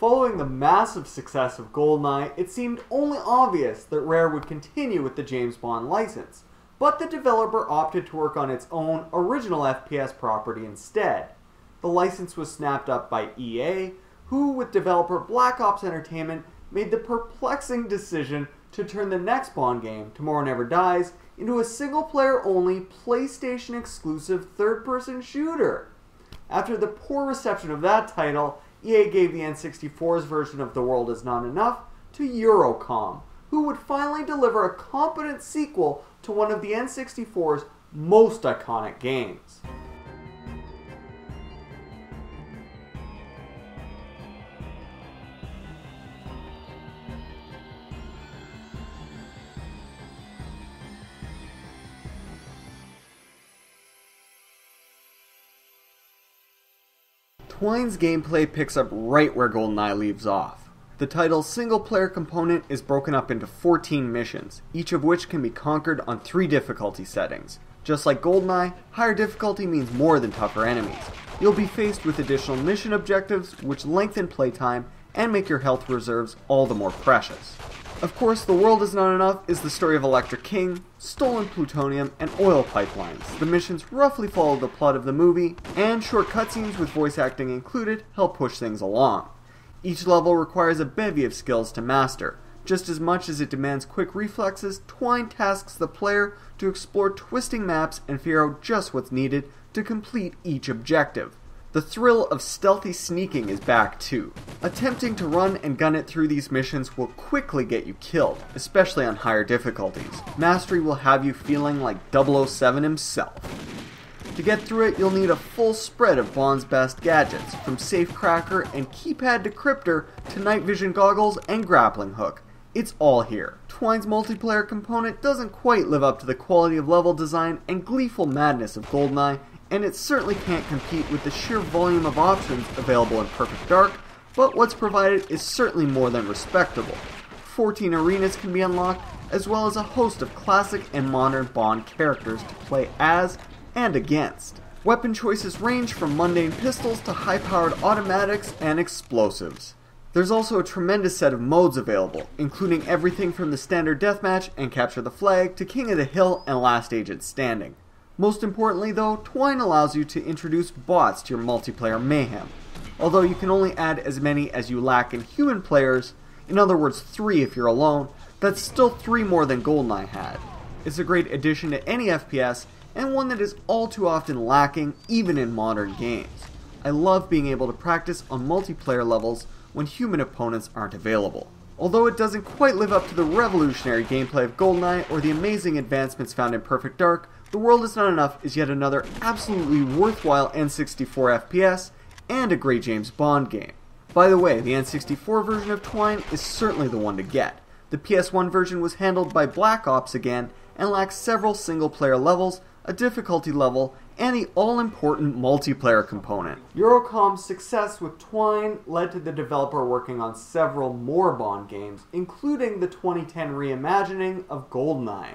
Following the massive success of GoldenEye, it seemed only obvious that Rare would continue with the James Bond license, but the developer opted to work on its own original FPS property instead. The license was snapped up by EA, who, with developer Black Ops Entertainment, made the perplexing decision to turn the next Bond game, Tomorrow Never Dies, into a single-player-only, PlayStation-exclusive third-person shooter. After the poor reception of that title, EA gave the N64's version of The World Is Not Enough to Eurocom, who would finally deliver a competent sequel to one of the N64's most iconic games. TWINE's gameplay picks up right where GoldenEye leaves off. The title's single-player component is broken up into 14 missions, each of which can be conquered on 3 difficulty settings. Just like GoldenEye, higher difficulty means more than tougher enemies. You'll be faced with additional mission objectives, which lengthen playtime and make your health reserves all the more precious. Of course, The World Is Not Enough is the story of Elektra King, stolen plutonium, and oil pipelines. The missions roughly follow the plot of the movie, and short cutscenes with voice acting included help push things along. Each level requires a bevy of skills to master. Just as much as it demands quick reflexes, TWINE tasks the player to explore twisting maps and figure out just what's needed to complete each objective. The thrill of stealthy sneaking is back too. Attempting to run and gun it through these missions will quickly get you killed, especially on higher difficulties. Mastery will have you feeling like 007 himself. To get through it, you'll need a full spread of Bond's best gadgets, from safecracker and keypad decryptor to night vision goggles and grappling hook. It's all here. TWINE's multiplayer component doesn't quite live up to the quality of level design and gleeful madness of GoldenEye, and it certainly can't compete with the sheer volume of options available in Perfect Dark, but what's provided is certainly more than respectable. 14 arenas can be unlocked, as well as a host of classic and modern Bond characters to play as and against. Weapon choices range from mundane pistols to high-powered automatics and explosives. There's also a tremendous set of modes available, including everything from the standard deathmatch and capture the flag to King of the Hill and Last Agent Standing. Most importantly though, TWINE allows you to introduce bots to your multiplayer mayhem. Although you can only add as many as you lack in human players, in other words 3 if you're alone, that's still 3 more than GoldenEye had. It's a great addition to any FPS, and one that is all too often lacking even in modern games. I love being able to practice on multiplayer levels when human opponents aren't available. Although it doesn't quite live up to the revolutionary gameplay of GoldenEye or the amazing advancements found in Perfect Dark, The World Is Not Enough is yet another absolutely worthwhile N64 FPS and a great James Bond game. By the way, the N64 version of TWINE is certainly the one to get. The PS1 version was handled by Black Ops again and lacks several single-player levels, a difficulty level, and the all-important multiplayer component. Eurocom's success with TWINE led to the developer working on several more Bond games, including the 2010 reimagining of GoldenEye.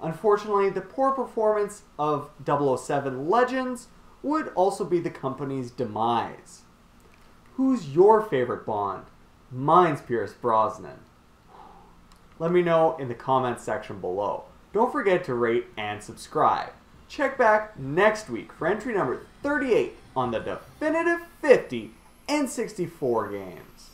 Unfortunately, the poor performance of 007 Legends would also be the company's demise. Who's your favorite Bond? Mine's Pierce Brosnan. Let me know in the comments section below. Don't forget to rate and subscribe. Check back next week for entry number 38 on the definitive 50 N64 games.